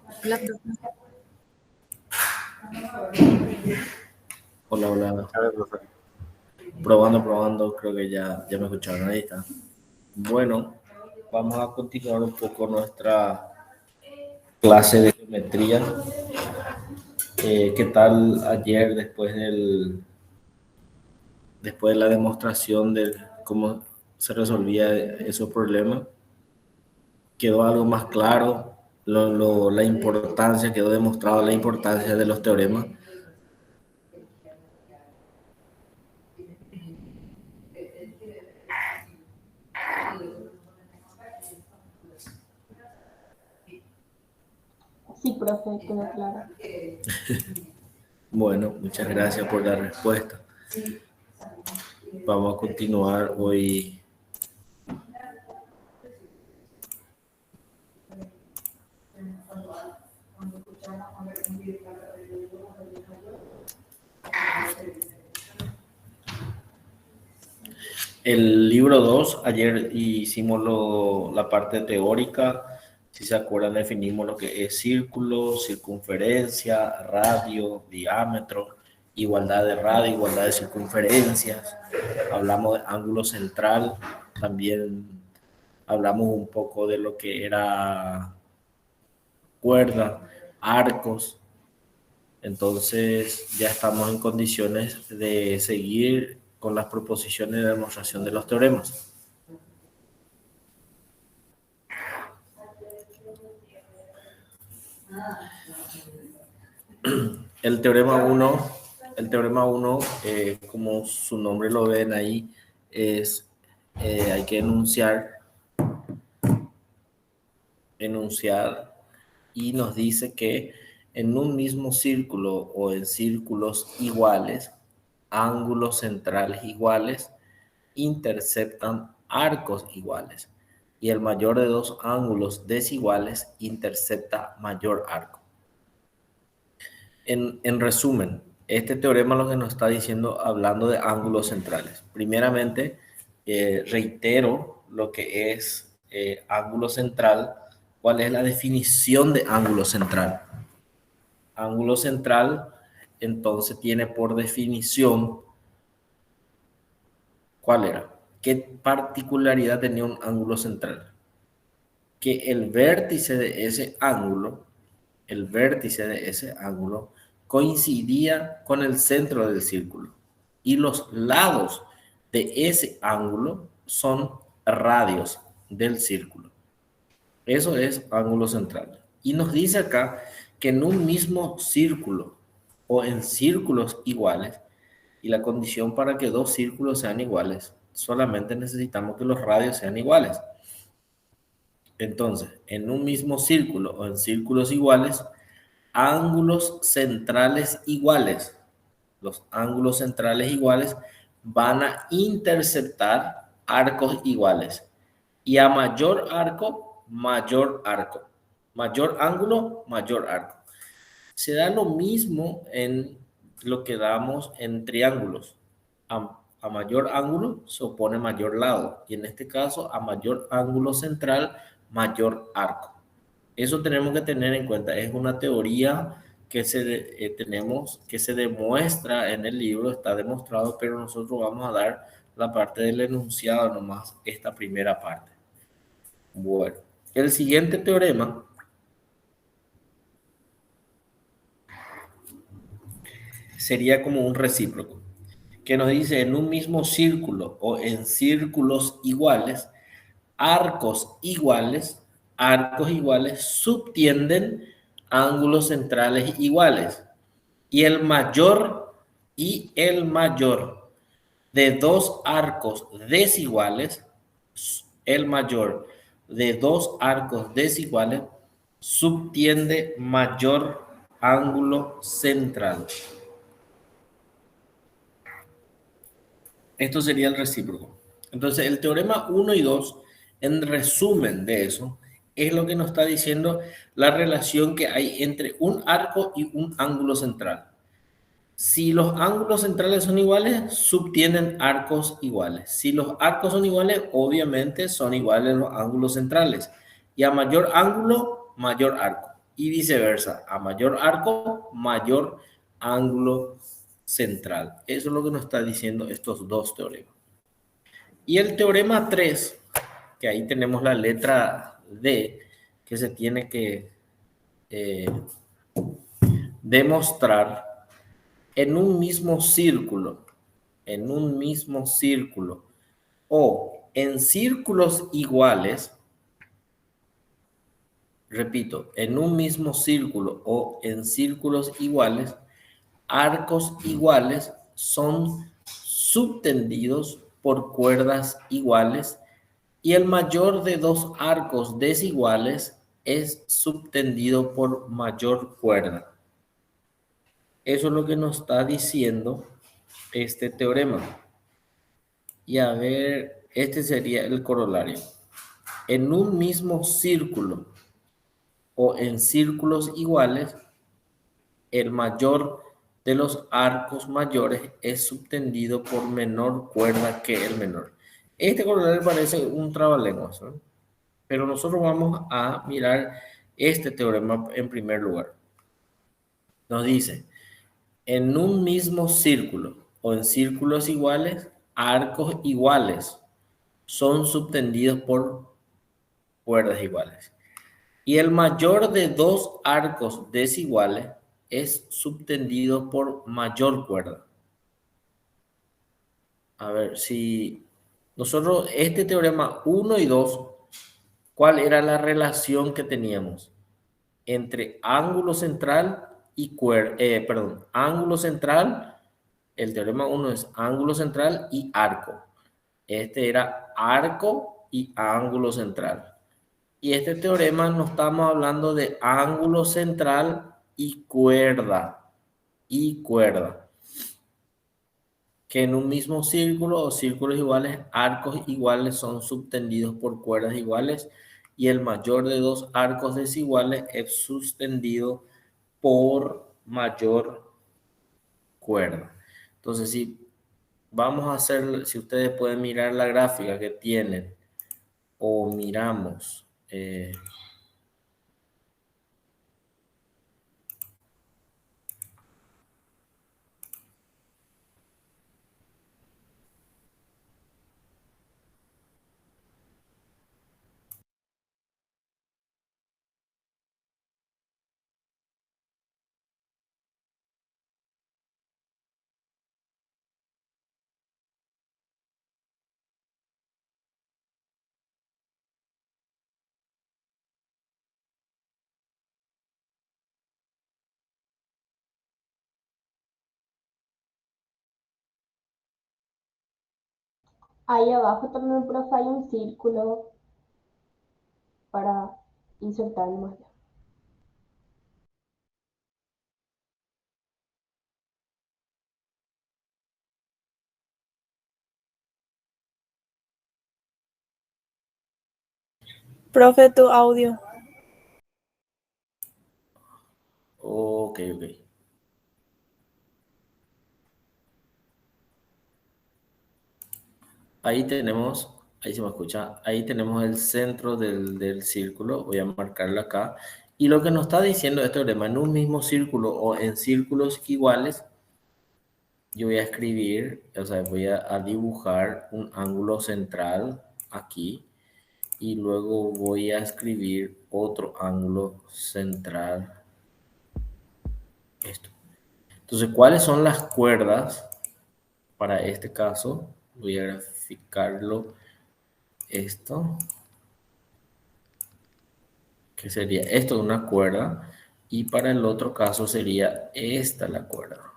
Hola, profe. Hola, hola. A ver, profe. Probando, creo que ya me escucharon, ahí está. Bueno, vamos a continuar un poco nuestra clase de geometría. ¿Qué tal ayer después de la demostración de cómo se resolvía esos problemas? ¿Quedó algo más claro? La importancia, quedó demostrada la importancia de los teoremas. Sí, profe, quedó claro. Bueno, muchas gracias por la respuesta. Vamos a continuar hoy. El libro 2, ayer hicimos la parte teórica. Si se acuerdan, definimos lo que es círculo, circunferencia, radio, diámetro, igualdad de radio, igualdad de circunferencias. Hablamos de ángulo central, también hablamos un poco de lo que era cuerda, arcos. Entonces ya estamos en condiciones de seguir con las proposiciones de demostración de los teoremas. El teorema 1, como su nombre lo ven ahí, hay que enunciar y nos dice que en un mismo círculo o en círculos iguales, ángulos centrales iguales interceptan arcos iguales y el mayor de dos ángulos desiguales intercepta mayor arco. En resumen, este teorema lo que nos está diciendo, hablando de ángulos centrales. Primeramente, reitero lo que es ángulo central. ¿Cuál es la definición de ángulo central? Ángulo central, entonces, tiene por definición, ¿cuál era? ¿Qué particularidad tenía un ángulo central? Que el vértice de ese ángulo coincidía con el centro del círculo y los lados de ese ángulo son radios del círculo. Eso es ángulo central. Y nos dice acá que en un mismo círculo o en círculos iguales, y la condición para que dos círculos sean iguales, solamente necesitamos que los radios sean iguales. Entonces, en un mismo círculo o en círculos iguales, ángulos centrales iguales. Los ángulos centrales iguales van a interceptar arcos iguales. Y a mayor arco, mayor arco. Mayor ángulo, mayor arco. Se da lo mismo en lo que damos en triángulos. A mayor ángulo se opone mayor lado. Y en este caso, a mayor ángulo central, mayor arco. Eso tenemos que tener en cuenta. Es una teoría que tenemos, que se demuestra en el libro, está demostrado, pero nosotros vamos a dar la parte del enunciado nomás, esta primera parte. Bueno, el siguiente teorema sería como un recíproco, que nos dice en un mismo círculo o en círculos iguales, arcos iguales subtienden ángulos centrales iguales. Y el mayor de dos arcos desiguales, subtiende mayor ángulo central. Esto sería el recíproco. Entonces, el teorema 1 y 2, en resumen de eso, es lo que nos está diciendo la relación que hay entre un arco y un ángulo central. Si los ángulos centrales son iguales, subtienden arcos iguales. Si los arcos son iguales, obviamente son iguales los ángulos centrales. Y a mayor ángulo, mayor arco. y viceversa. A mayor arco, mayor ángulo central. Eso es lo que nos está diciendo estos dos teoremas. Y el teorema 3, que ahí tenemos la letra D, que se tiene que eh, demostrar en un mismo círculo o en círculos iguales, repito, en un mismo círculo o en círculos iguales, arcos iguales son subtendidos por cuerdas iguales y el mayor de dos arcos desiguales es subtendido por mayor cuerda. Eso es lo que nos está diciendo este teorema. Y a ver, este sería el corolario. En un mismo círculo o en círculos iguales, el mayor de los arcos mayores es subtendido por menor cuerda que el menor. Este corolario parece un trabalenguas, ¿no? Pero nosotros vamos a mirar este teorema en primer lugar. Nos dice, en un mismo círculo o en círculos iguales, arcos iguales son subtendidos por cuerdas iguales. Y el mayor de dos arcos desiguales es subtendido por mayor cuerda. A ver, si nosotros, este teorema 1 y 2, ¿cuál era la relación que teníamos entre ángulo central y ángulo central? El teorema 1 es ángulo central y arco. Este era arco y ángulo central. Y este teorema nos estamos hablando de ángulo central y cuerda. Y cuerda. Que en un mismo círculo o círculos iguales, arcos iguales son subtendidos por cuerdas iguales y el mayor de dos arcos desiguales es suspendido por mayor cuerda. Entonces, si vamos a hacer, si ustedes pueden mirar la gráfica que tienen o miramos, Ahí abajo también, profe, hay un círculo para insertar el modelo. Profe, tu audio. ok. Ahí tenemos, ahí se me escucha, ahí tenemos el centro del círculo, voy a marcarlo acá. Y lo que nos está diciendo este teorema, en un mismo círculo o en círculos iguales, yo voy a escribir, o sea, voy a dibujar un ángulo central aquí y luego voy a escribir otro ángulo central, esto. Entonces, ¿cuáles son las cuerdas para este caso? Voy a graficarlo esto, que sería esto una cuerda, y para el otro caso sería esta la cuerda,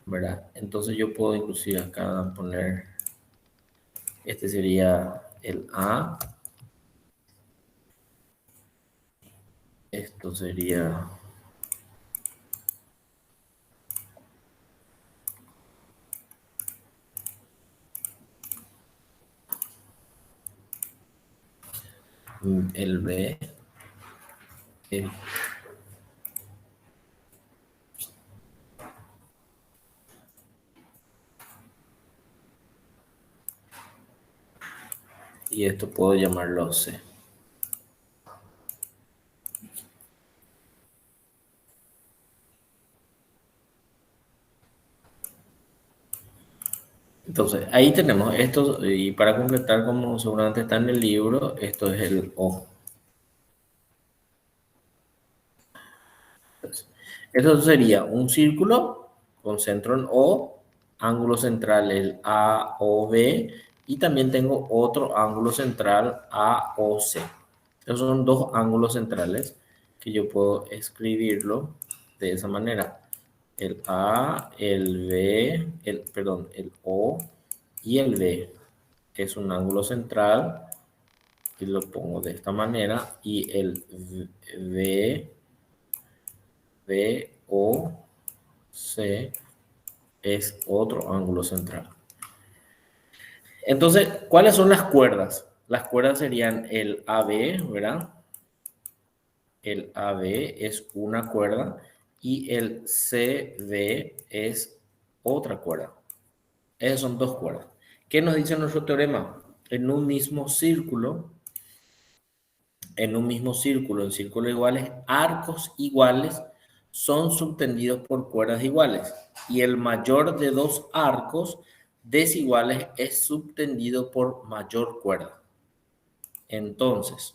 ¿verdad? Entonces yo puedo inclusive acá poner, este sería el A, esto sería el B, el- y esto puedo llamarlo C. Entonces, ahí tenemos esto, y para completar, como seguramente está en el libro, esto es el O. Esto sería un círculo con centro en O, ángulo central el AOB, y también tengo otro ángulo central AOC. Esos son dos ángulos centrales que yo puedo escribirlo de esa manera. El A, el B, el O y el B es un ángulo central y lo pongo de esta manera, y el B, O, C es otro ángulo central. Entonces, ¿cuáles son las cuerdas? Las cuerdas serían el AB, ¿verdad? El AB es una cuerda y el CD es otra cuerda. Esas son dos cuerdas. ¿Qué nos dice nuestro teorema? En círculos iguales, arcos iguales son subtendidos por cuerdas iguales y el mayor de dos arcos desiguales es subtendido por mayor cuerda. Entonces,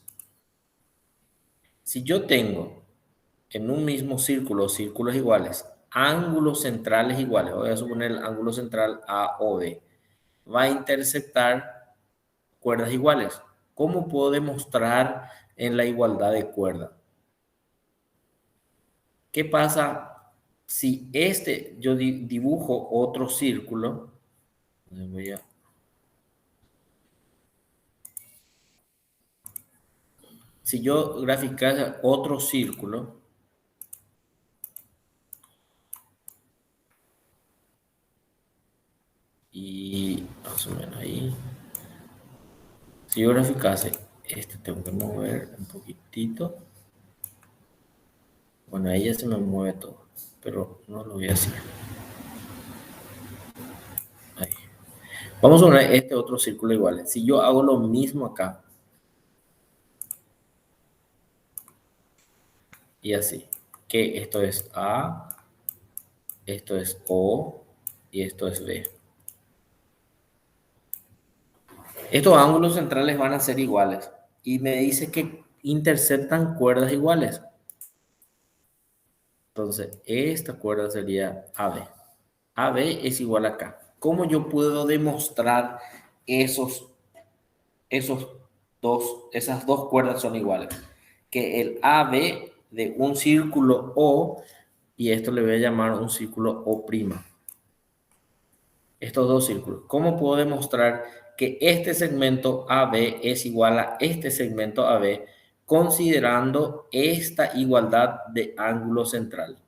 si yo tengo en un mismo círculo, círculos iguales, ángulos centrales iguales, voy a suponer el ángulo central A o B, va a intersectar cuerdas iguales. ¿Cómo puedo demostrar en la igualdad de cuerda? ¿Qué pasa si yo dibujo otro círculo? Si yo graficara otro círculo, y más o menos ahí, si yo graficase tengo que mover un poquitito. Bueno, ahí ya se me mueve todo, pero no lo voy a hacer. Ahí. Vamos a poner este otro círculo igual. Si yo hago lo mismo acá, y así, que esto es A, esto es O y esto es B. Estos ángulos centrales van a ser iguales y me dice que interceptan cuerdas iguales. Entonces, esta cuerda sería AB. AB es igual a acá. ¿Cómo yo puedo demostrar esos esas dos cuerdas son iguales? Que el AB de un círculo O, y esto le voy a llamar un círculo O'. Estos dos círculos. ¿Cómo puedo demostrar que este segmento AB es igual a este segmento AB considerando esta igualdad de ángulo central?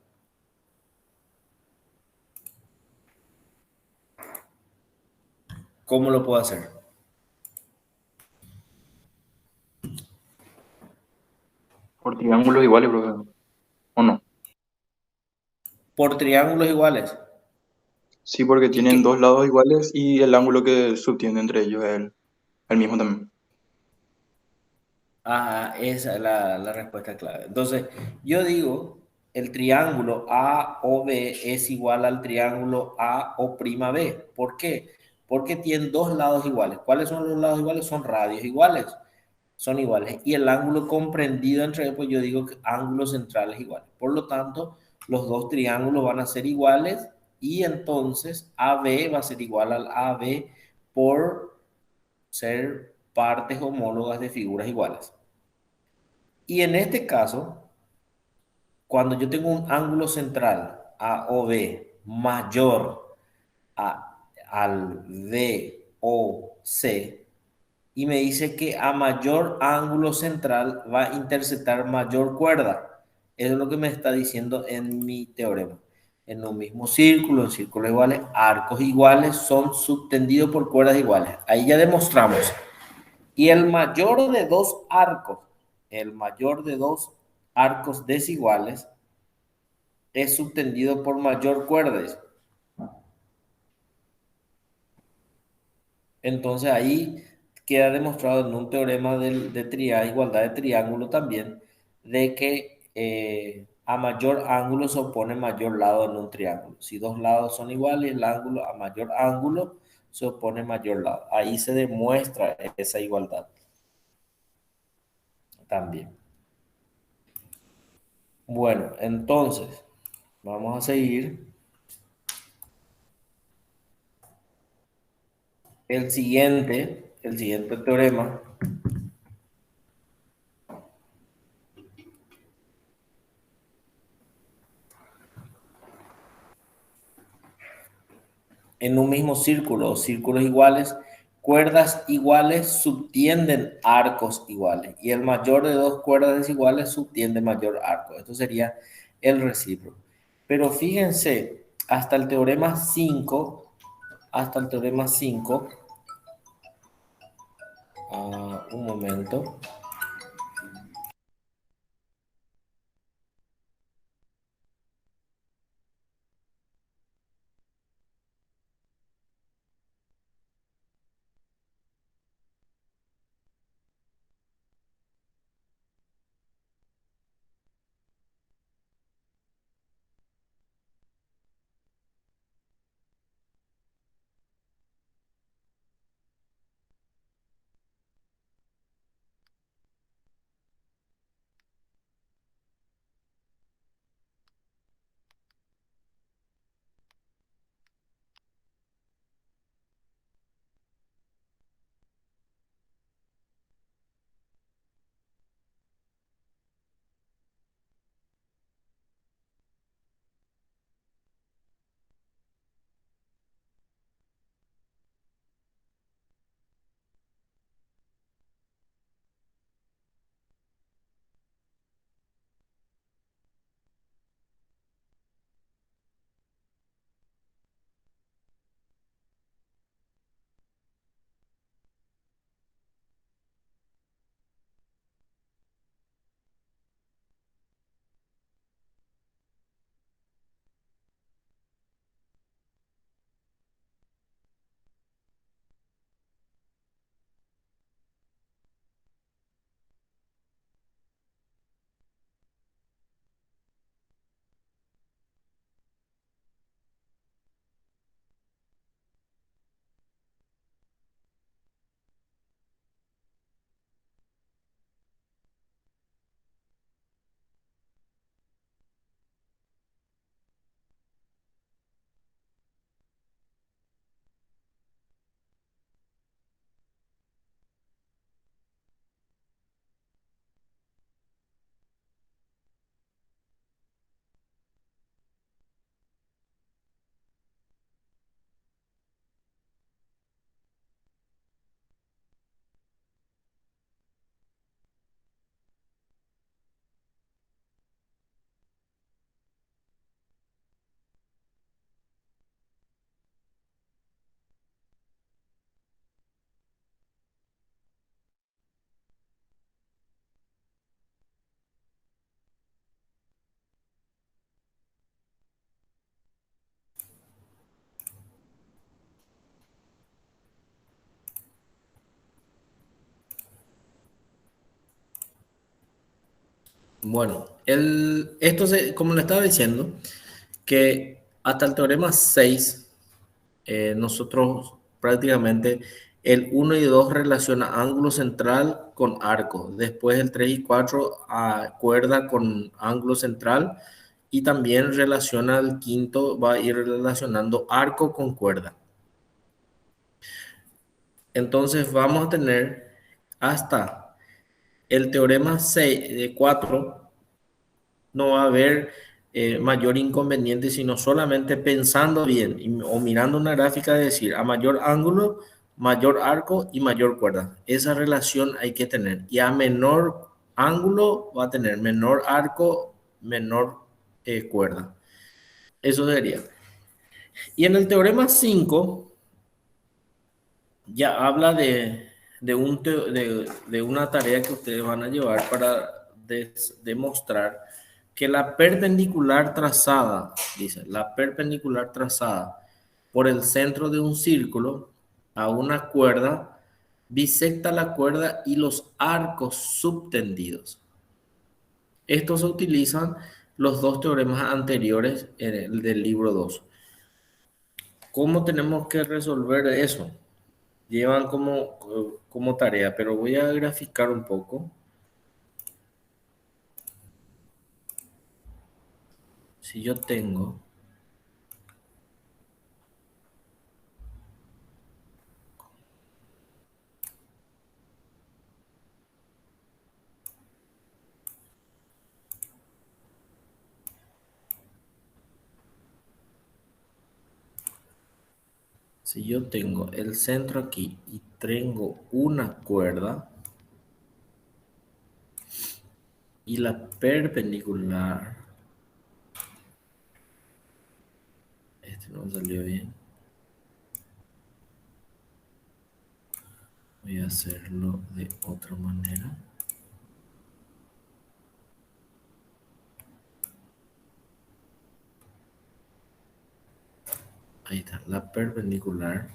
¿Cómo lo puedo hacer? Por triángulos iguales, profe. ¿O no? Por triángulos iguales. Sí, porque ¿Y tienen dos qué? lados iguales y el ángulo que subtiende entre ellos es el mismo también. Ajá, esa es la respuesta clave. Entonces, yo digo, el triángulo AOB es igual al triángulo AO'B. ¿Por qué? Porque tienen dos lados iguales. ¿Cuáles son los lados iguales? Son radios iguales. Son iguales. Y el ángulo comprendido entre ellos, pues yo digo que ángulos centrales iguales. Por lo tanto, los dos triángulos van a ser iguales y entonces AB va a ser igual al AB por ser partes homólogas de figuras iguales. Y en este caso, cuando yo tengo un ángulo central AOB mayor al DOC y me dice que a mayor ángulo central va a interceptar mayor cuerda. Eso es lo que me está diciendo en mi teorema. En un mismo círculo, en círculos iguales, arcos iguales son subtendidos por cuerdas iguales. Ahí ya demostramos. Y el mayor de dos arcos desiguales es subtendido por mayor cuerda. Entonces ahí queda demostrado en un teorema de igualdad de triángulo también, de que a mayor ángulo se opone mayor lado en un triángulo. Si dos lados son iguales, el ángulo a mayor ángulo se opone mayor lado. Ahí se demuestra esa igualdad también. Bueno, entonces, vamos a seguir. El siguiente teorema en un mismo círculo o círculos iguales, cuerdas iguales subtienden arcos iguales y el mayor de dos cuerdas desiguales subtiende mayor arco. Esto sería el recíproco. Pero fíjense, hasta el teorema 5, un momento. Bueno, como le estaba diciendo, que hasta el teorema 6 nosotros prácticamente el uno y 2 relaciona ángulo central con arco. Después el 3 y 4 cuerda con ángulo central y también relaciona el quinto, va a ir relacionando arco con cuerda. Entonces vamos a tener hasta el teorema 4, no va a haber mayor inconveniente, sino solamente pensando bien o mirando una gráfica de decir a mayor ángulo, mayor arco y mayor cuerda. Esa relación hay que tener. Y a menor ángulo va a tener menor arco, menor cuerda. Eso sería. Y en el teorema 5 ya habla de una tarea que ustedes van a llevar para demostrar que la perpendicular trazada, dice, la perpendicular trazada por el centro de un círculo a una cuerda bisecta la cuerda y los arcos subtendidos. Estos se utilizan los dos teoremas anteriores del libro 2. ¿cómo tenemos que resolver eso? Llevan como tarea, pero voy a graficar un poco. Si yo tengo el centro aquí y tengo una cuerda y la perpendicular, este no salió bien, voy a hacerlo de otra manera. Ahí está, la perpendicular.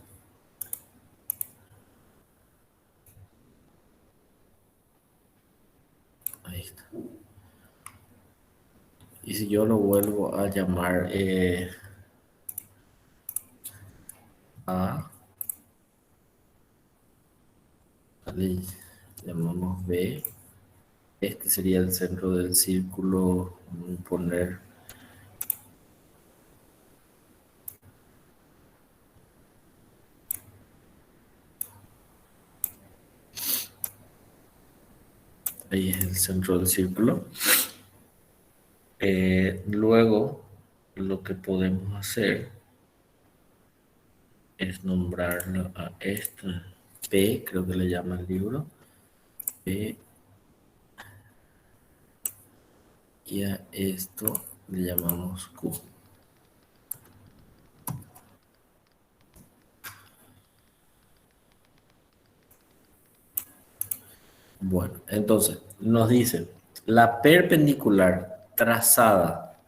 Ahí está. Y si yo lo vuelvo a llamar A, le llamamos B, este sería el centro del círculo, vamos a poner ahí es el centro del círculo. Luego, lo que podemos hacer es nombrarlo a esta P, creo que le llama el libro, P, y a esto le llamamos Q. Bueno, entonces nos dice, la perpendicular trazada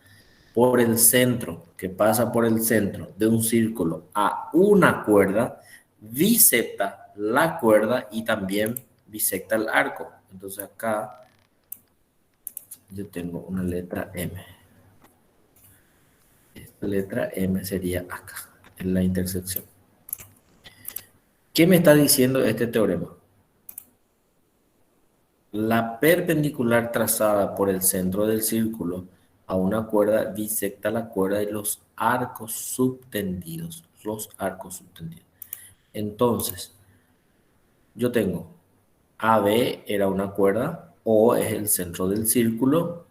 por el centro, que pasa por el centro de un círculo a una cuerda, bisecta la cuerda y también bisecta el arco. Entonces acá yo tengo una letra M. Esta letra M sería acá, en la intersección. ¿Qué me está diciendo este teorema? La perpendicular trazada por el centro del círculo a una cuerda bisecta la cuerda y los arcos subtendidos. Los arcos subtendidos. Entonces, yo tengo AB era una cuerda, O es el centro del círculo,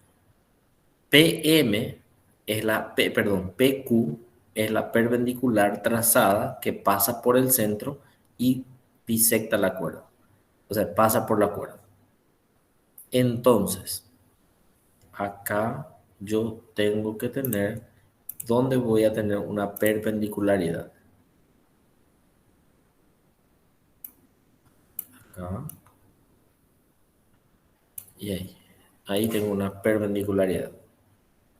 PM es PQ es la perpendicular trazada que pasa por el centro y bisecta la cuerda. O sea, pasa por la cuerda. Entonces, acá yo tengo que tener, ¿dónde voy a tener una perpendicularidad? Acá. Y ahí. Ahí tengo una perpendicularidad.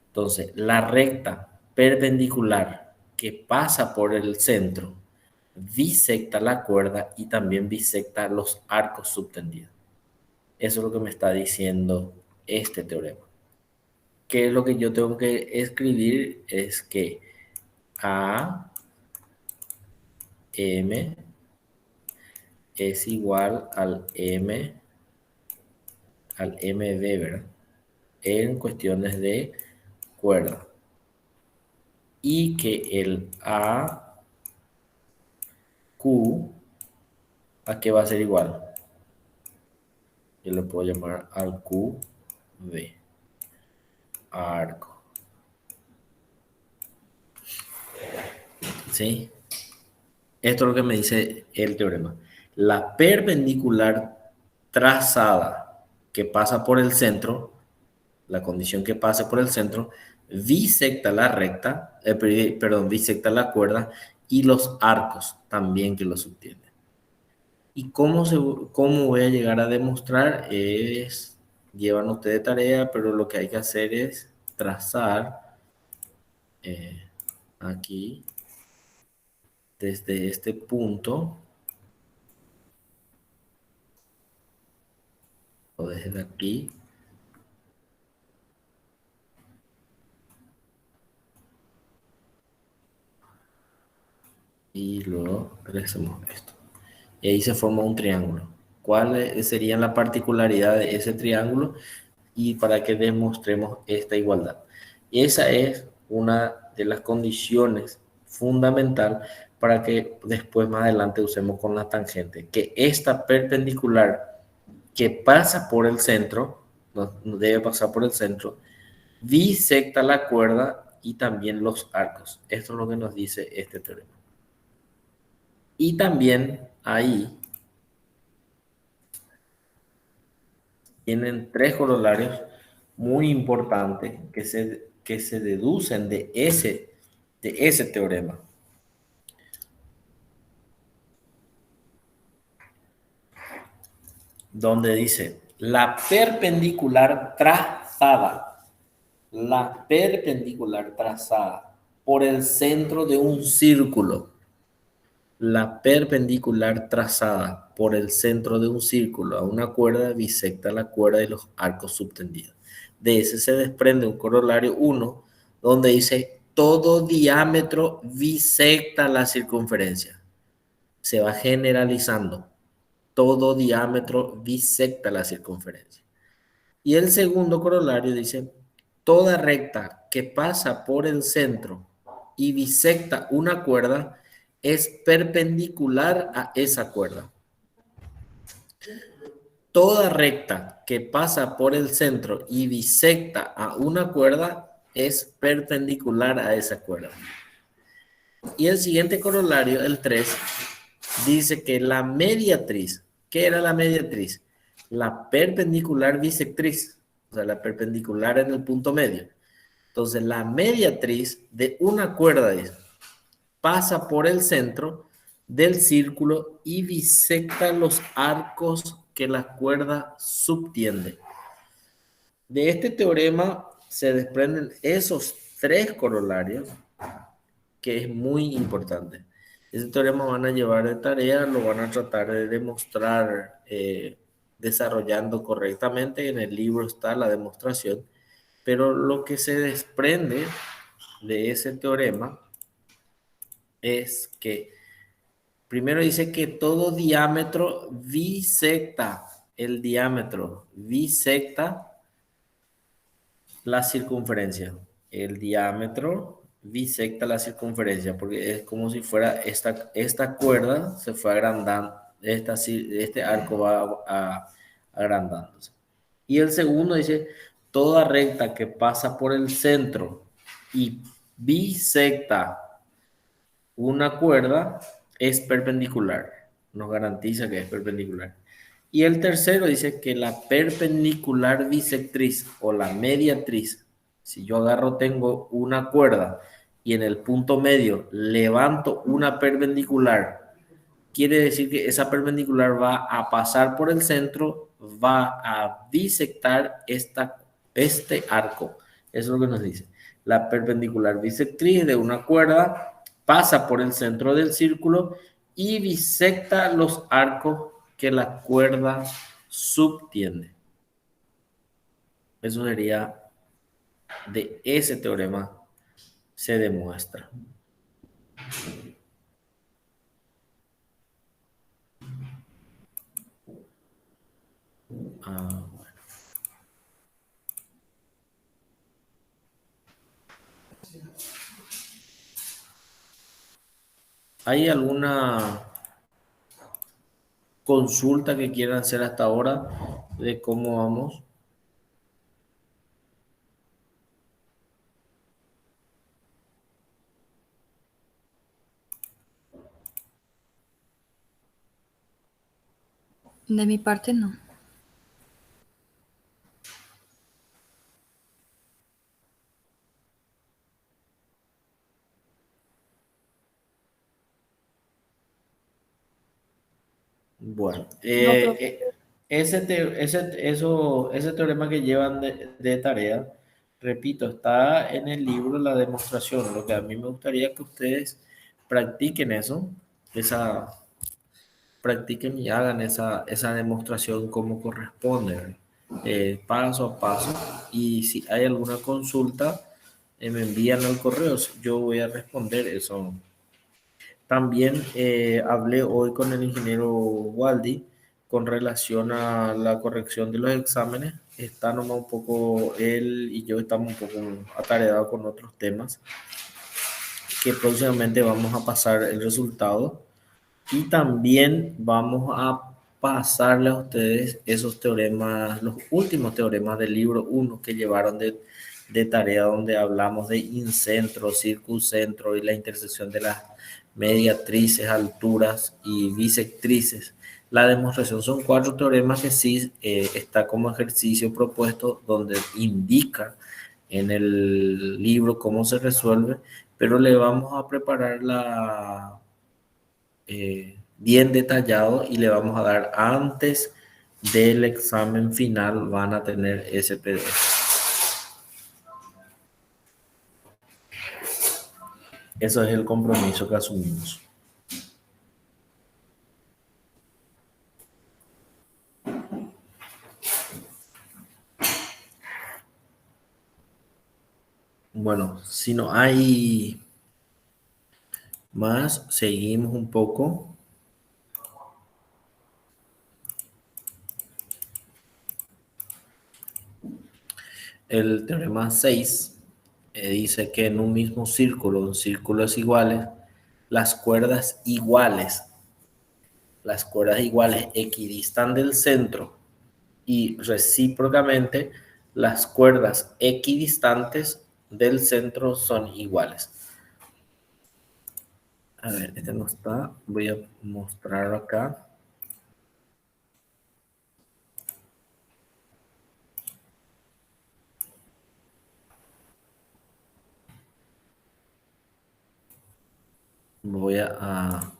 Entonces, la recta perpendicular que pasa por el centro bisecta la cuerda y también bisecta los arcos subtendidos. Eso es lo que me está diciendo este teorema. ¿Qué es lo que yo tengo que escribir? Es que AM es igual al MB, ¿verdad? En cuestiones de cuerda. Y que el AQ, ¿a qué va a ser igual? Yo le puedo llamar al QB, arco. ¿Sí? Esto es lo que me dice el teorema. La perpendicular trazada que pasa por el centro, la condición que pase por el centro, bisecta la recta, bisecta la cuerda y los arcos también que lo subtienen. ¿Y cómo voy a llegar a demostrar? Llevan ustedes tarea, pero lo que hay que hacer es trazar aquí, desde este punto, o desde aquí, y luego le hacemos esto. Y ahí se forma un triángulo. ¿Cuáles serían las particularidades de ese triángulo? Y para que demostremos esta igualdad. Esa es una de las condiciones fundamental para que después más adelante usemos con la tangente, que esta perpendicular que pasa por el centro, no debe pasar por el centro, bisecta la cuerda y también los arcos. Esto es lo que nos dice este teorema. Y también ahí tienen tres corolarios muy importantes que se deducen de ese teorema. Donde dice, la perpendicular trazada por el centro de un círculo, la perpendicular trazada por el centro de un círculo a una cuerda bisecta la cuerda de los arcos subtendidos. De ese se desprende un corolario 1 donde dice todo diámetro bisecta la circunferencia. Se va generalizando. Todo diámetro bisecta la circunferencia. Y el segundo corolario dice toda recta que pasa por el centro y bisecta una cuerda es perpendicular a esa cuerda. Toda recta que pasa por el centro y bisecta a una cuerda es perpendicular a esa cuerda. Y el siguiente corolario, el 3, dice que la mediatriz, ¿qué era la mediatriz? La perpendicular bisectriz, o sea, la perpendicular en el punto medio. Entonces, la mediatriz de una cuerda dice, pasa por el centro del círculo y bisecta los arcos que la cuerda subtiende. De este teorema se desprenden esos tres corolarios, que es muy importante. Ese teorema van a llevar de tarea, lo van a tratar de demostrar desarrollando correctamente. En el libro está la demostración, pero lo que se desprende de ese teorema es que primero dice que todo diámetro bisecta, el diámetro bisecta la circunferencia. El diámetro bisecta la circunferencia, porque es como si fuera esta cuerda se fue agrandando, este arco va agrandándose. Y el segundo dice, toda recta que pasa por el centro y bisecta una cuerda es perpendicular, nos garantiza que es perpendicular. Y el tercero dice que la perpendicular bisectriz o la mediatriz, si yo tengo una cuerda y en el punto medio levanto una perpendicular, quiere decir que esa perpendicular va a pasar por el centro, va a bisectar este arco. Eso es lo que nos dice. La perpendicular bisectriz de una cuerda pasa por el centro del círculo y bisecta los arcos que la cuerda subtiende. Eso sería de ese teorema se demuestra. Bueno. ¿Hay alguna consulta que quieran hacer hasta ahora de cómo vamos? De mi parte, no. Bueno, profe. ese teorema que llevan de tarea, repito, está en el libro la demostración. Lo que a mí me gustaría que ustedes practiquen practiquen y hagan esa demostración como corresponde, paso a paso. Y si hay alguna consulta, me envían al correo, yo voy a responder eso. También hablé hoy con el ingeniero Waldi con relación a la corrección de los exámenes. Está nomás un poco, él y yo estamos un poco atareados con otros temas que próximamente vamos a pasar el resultado y también vamos a pasarle a ustedes esos teoremas, los últimos teoremas del libro 1 que llevaron de tarea, donde hablamos de incentro, circuncentro y la intersección de las mediatrices, alturas y bisectrices. La demostración son 4 teoremas que sí está como ejercicio propuesto, donde indica en el libro cómo se resuelve, pero le vamos a preparar bien detallado y le vamos a dar antes del examen final, van a tener ese PDF. Eso es el compromiso que asumimos. Bueno, si no hay más, seguimos un poco. El teorema 6 dice que en un mismo círculo, en círculos iguales, las cuerdas iguales equidistan del centro y recíprocamente las cuerdas equidistantes del centro son iguales. A ver, este no está, voy a mostrarlo acá. Voy a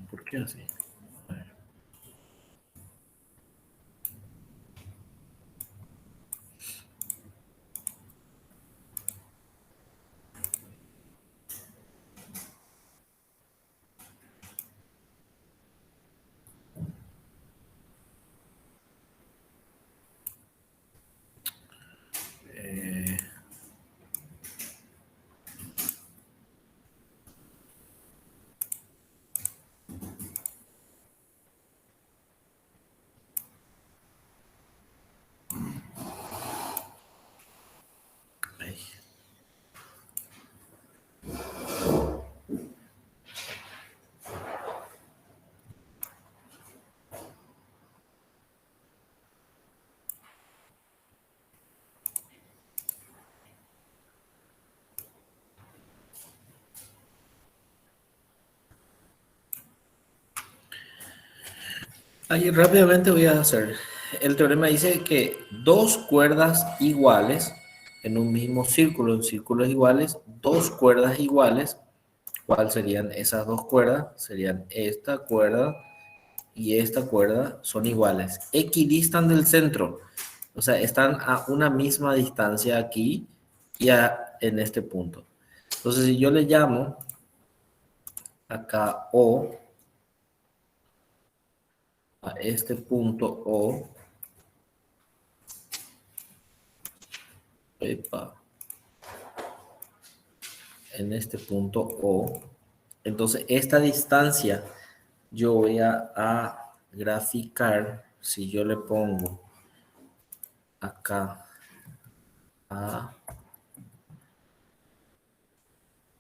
¿por qué así? A ver. Eh, ay. Ahí rápidamente voy a hacer. El teorema dice que dos cuerdas iguales en un mismo círculo, en círculos iguales, dos cuerdas iguales. ¿Cuáles serían esas dos cuerdas? Serían esta cuerda y esta cuerda, son iguales. Equidistan del centro. O sea, están a una misma distancia aquí y en este punto. Entonces, si yo le llamo acá O, a este punto O, epa, en este punto O, entonces esta distancia yo voy a graficar, si yo le pongo acá A,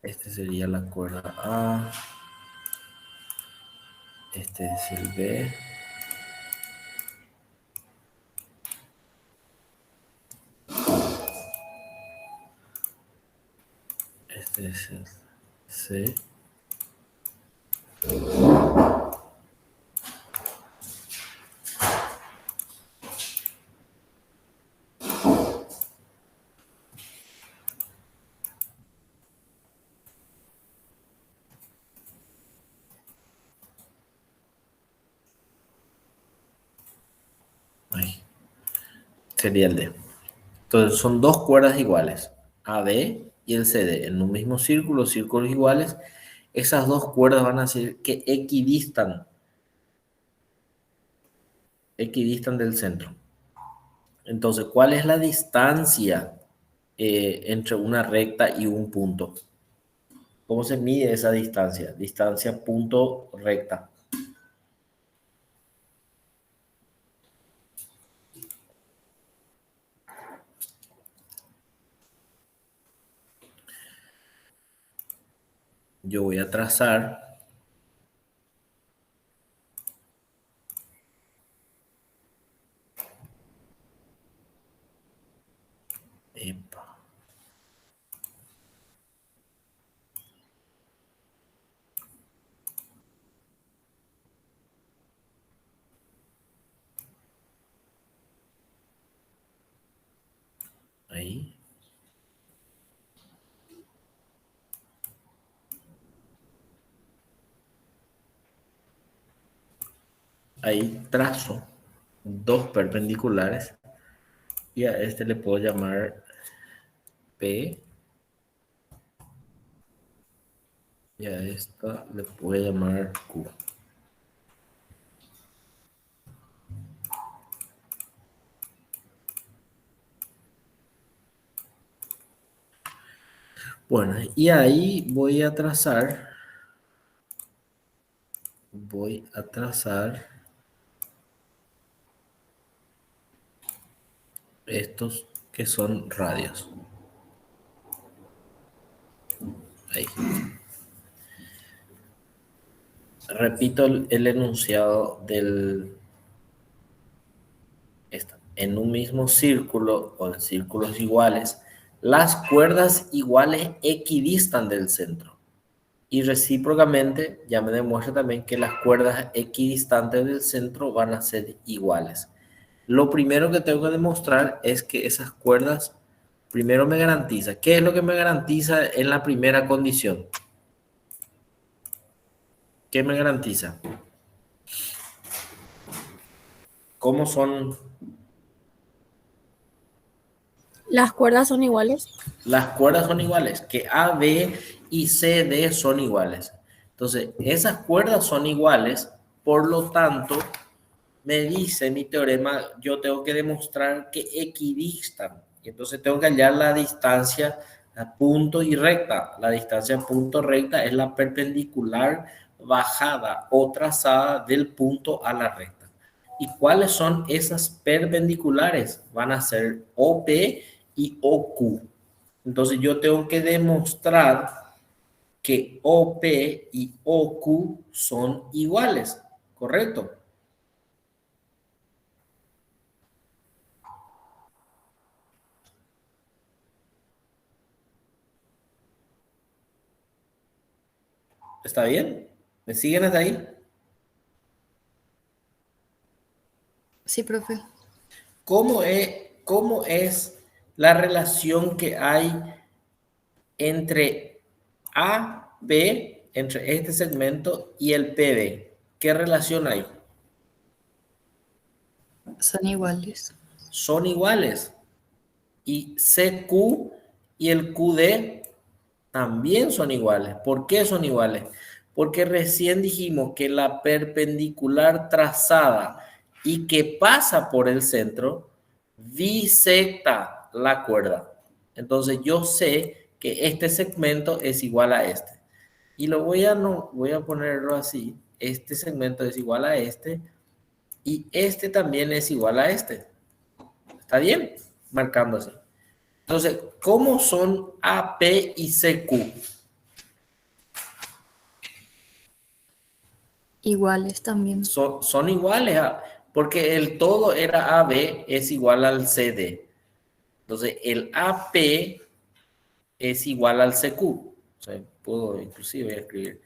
este sería la cuerda A, este es el B, este es el C, ahí, sería el D. Entonces son dos cuerdas iguales, AB y el CD, en un mismo círculo, círculos iguales. Esas dos cuerdas van a ser que equidistan del centro. Entonces, ¿cuál es la distancia entre una recta y un punto? ¿Cómo se mide esa distancia? Distancia punto recta. Yo voy a trazar. Epa. Ahí. Ahí trazo dos perpendiculares y a este le puedo llamar P y a esta le puedo llamar Q. Bueno, y ahí voy a trazar estos que son radios. Ahí. Repito el enunciado del... En un mismo círculo o en círculos iguales, las cuerdas iguales equidistan del centro. Y recíprocamente, ya me demuestra también que las cuerdas equidistantes del centro van a ser iguales. Lo primero que tengo que demostrar es que esas cuerdas, primero me garantiza. ¿Qué es lo que me garantiza en la primera condición? ¿Qué me garantiza? ¿Cómo son? Las cuerdas son iguales. Las cuerdas son iguales, que A, B y C, D son iguales. Entonces, esas cuerdas son iguales, por lo tanto, me dice mi teorema, yo tengo que demostrar que equidistan. Y entonces tengo que hallar la distancia a punto y recta. La distancia a punto recta es la perpendicular bajada o trazada del punto a la recta. ¿Y cuáles son esas perpendiculares? Van a ser OP y OQ. Entonces yo tengo que demostrar que OP y OQ son iguales, ¿correcto? ¿Está bien? ¿Me siguen hasta ahí? Sí, profe. ¿Cómo es la relación que hay entre AB, entre este segmento y el PB? ¿Qué relación hay? Son iguales. Son iguales. Y CQ y el QD también son iguales. ¿Por qué son iguales? Porque recién dijimos que la perpendicular trazada y que pasa por el centro bisecta la cuerda. Entonces yo sé que este segmento es igual a este. Y lo voy a ponerlo así. Este segmento es igual a este y este también es igual a este. ¿Está bien? Marcando así. Entonces, ¿cómo son AP y CQ? Iguales también. Son iguales, porque el todo era AB es igual al CD. Entonces, el AP es igual al CQ. O sea, puedo inclusive escribir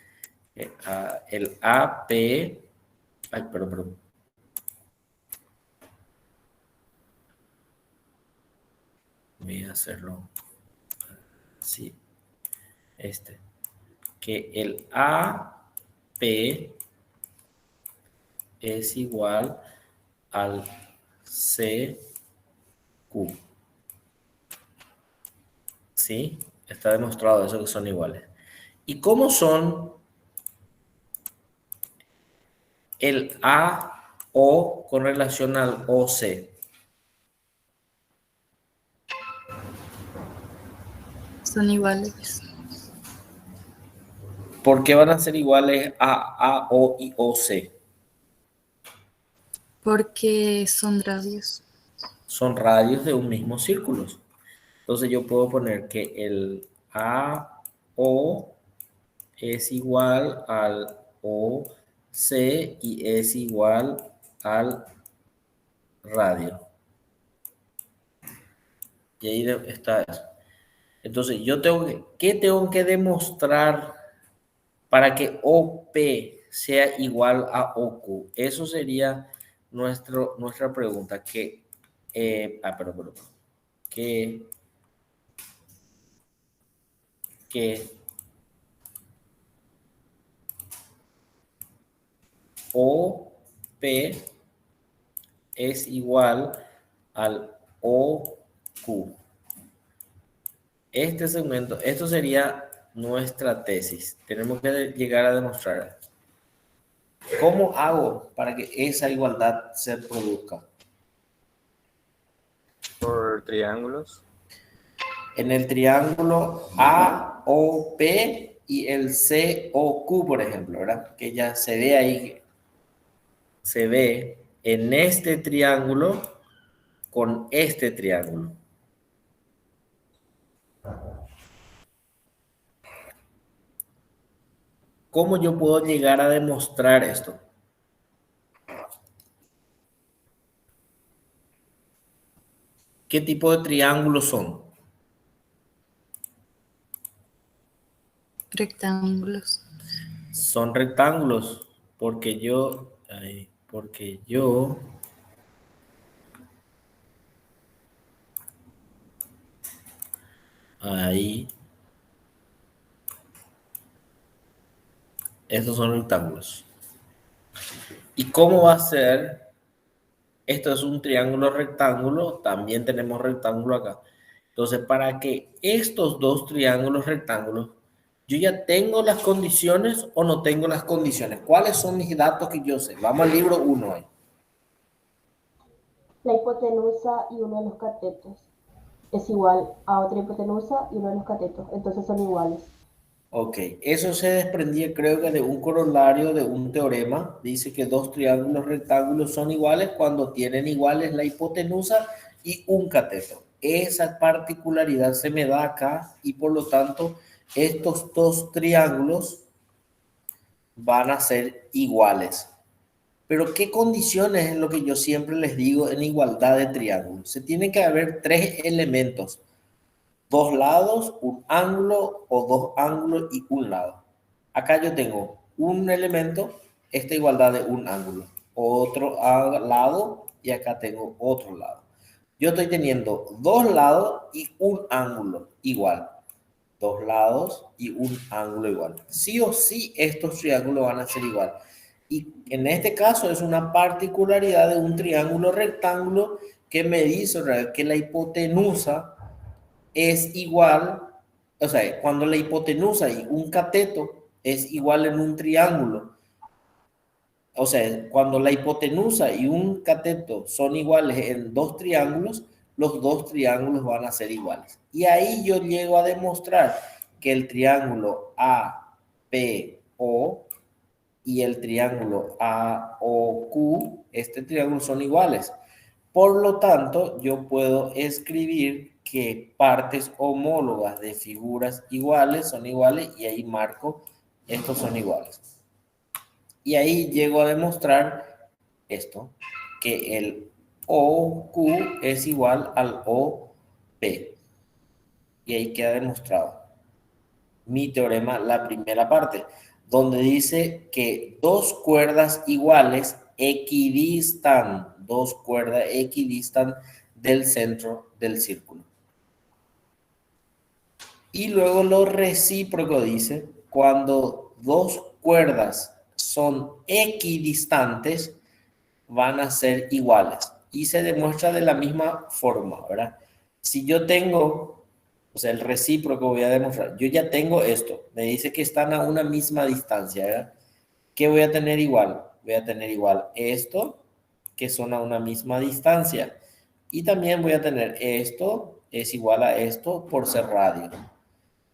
el AP. Ay, perdón. Voy a hacerlo así. Que el AP es igual al CQ. ¿sí? Está demostrado eso que son iguales. ¿Y cómo son el AO con relación al OC? Son iguales. ¿Por qué van a ser iguales a AO y OC? Porque son radios. Son radios de un mismo círculo. Entonces yo puedo poner que el AO es igual al OC y es igual al radio. Y ahí está eso. Entonces yo tengo que, ¿qué tengo que demostrar para que OP sea igual a OQ? Eso sería nuestra pregunta. Perdón. Que OP es igual al OQ. Este segmento, esto sería nuestra tesis. Tenemos que llegar a demostrar. ¿Cómo hago para que esa igualdad se produzca? Por triángulos. En el triángulo AOP y el COQ, por ejemplo, ¿verdad? Que ya se ve ahí, se ve en este triángulo con este triángulo. ¿Cómo yo puedo llegar a demostrar esto? ¿Qué tipo de triángulos son? Rectángulos. Son rectángulos, porque ahí, estos son rectángulos. ¿Y cómo va a ser? Esto es un triángulo rectángulo, también tenemos rectángulo acá. Entonces, para que estos dos triángulos rectángulos, yo ya tengo las condiciones o no tengo las condiciones. ¿Cuáles son mis datos que yo sé? Vamos al libro 1 ahí. La hipotenusa y uno de los catetos es igual a otra hipotenusa y uno de los catetos. Entonces son iguales. Ok, eso se desprendía creo que de un corolario de un teorema. Dice que dos triángulos rectángulos son iguales cuando tienen iguales la hipotenusa y un cateto. Esa particularidad se me da acá y por lo tanto estos dos triángulos van a ser iguales. Pero ¿qué condiciones es lo que yo siempre les digo en igualdad de triángulos? Se tiene que haber tres elementos. Dos lados, un ángulo o dos ángulos y un lado. Acá yo tengo un elemento, esta igualdad de un ángulo, otro lado y acá tengo otro lado. Yo estoy teniendo dos lados y un ángulo igual. Dos lados y un ángulo igual. Sí o sí estos triángulos van a ser igual. Y en este caso es una particularidad de un triángulo rectángulo que me dice que la hipotenusa es igual, o sea, cuando la hipotenusa y un cateto es igual en un triángulo, o sea, cuando la hipotenusa y un cateto son iguales en dos triángulos, los dos triángulos van a ser iguales. Y ahí yo llego a demostrar que el triángulo APO y el triángulo AOQ, este triángulo son iguales. Por lo tanto, yo puedo escribir que partes homólogas de figuras iguales son iguales y ahí marco, estos son iguales. Y ahí llego a demostrar esto, que el OQ es igual al OP. Y ahí queda demostrado mi teorema, la primera parte, donde dice que dos cuerdas iguales equidistan, dos cuerdas equidistan del centro del círculo. Y luego lo recíproco dice, cuando dos cuerdas son equidistantes, van a ser iguales. Y se demuestra de la misma forma, ¿verdad? Si yo tengo O sea, el recíproco voy a demostrar. Yo ya tengo esto. Me dice que están a una misma distancia, ¿verdad? ¿Qué voy a tener igual? Voy a tener igual esto, que son a una misma distancia. Y también voy a tener esto es igual a esto por ser radio.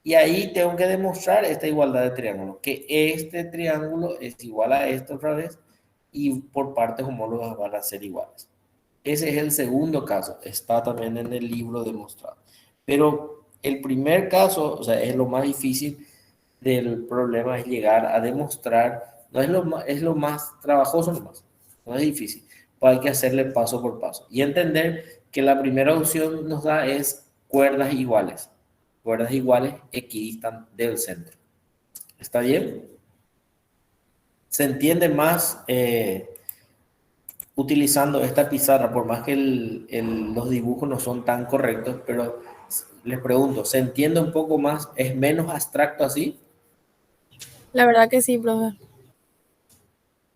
Y ahí tengo que demostrar esta igualdad de triángulos, que este triángulo es igual a esto otra vez y por partes homólogas van a ser iguales. Ese es el segundo caso, está también en el libro demostrado. Pero el primer caso, o sea, es lo más difícil del problema, es llegar a demostrar, no es lo más trabajoso nomás, no es difícil, pues hay que hacerle paso por paso y entender que la primera opción nos da es cuerdas iguales. Cuerdas iguales equidistan del centro. ¿Está bien? Se entiende más utilizando esta pizarra, por más que los dibujos no son tan correctos, pero les pregunto, ¿se entiende un poco más? ¿Es menos abstracto así? La verdad que sí, profe.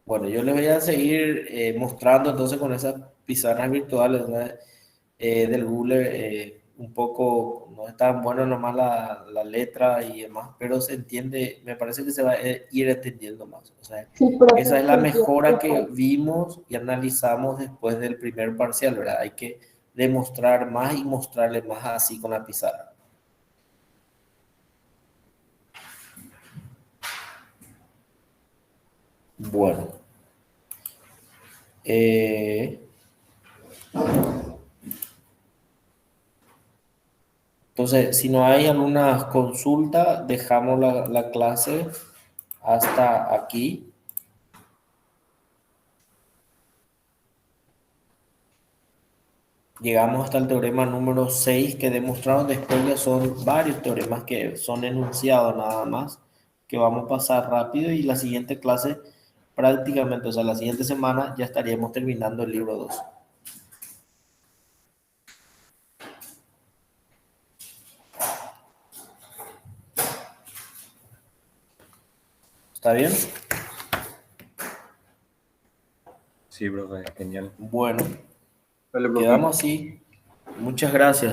Bueno, yo les voy a seguir mostrando entonces con esas pizarras virtuales, ¿no? Del Google, un poco, no es tan bueno nomás la letra y demás, pero se entiende, me parece que se va a ir entendiendo más. O sea, Sí, profe, esa es se la entiende mejora que mejor. vimos y analizamos después del primer parcial, ¿verdad? Hay que demostrar más y mostrarle más así con la pizarra. Bueno. Entonces, si no hay alguna consulta, dejamos la clase hasta aquí. Llegamos hasta el teorema número 6 que demostraron. Después ya son varios teoremas que son enunciados nada más, que vamos a pasar rápido y la siguiente clase prácticamente, o sea, la siguiente semana ya estaríamos terminando el libro 2. ¿Está bien? Sí, profe, genial. Bueno, Dale, profe. quedamos así. Muchas gracias.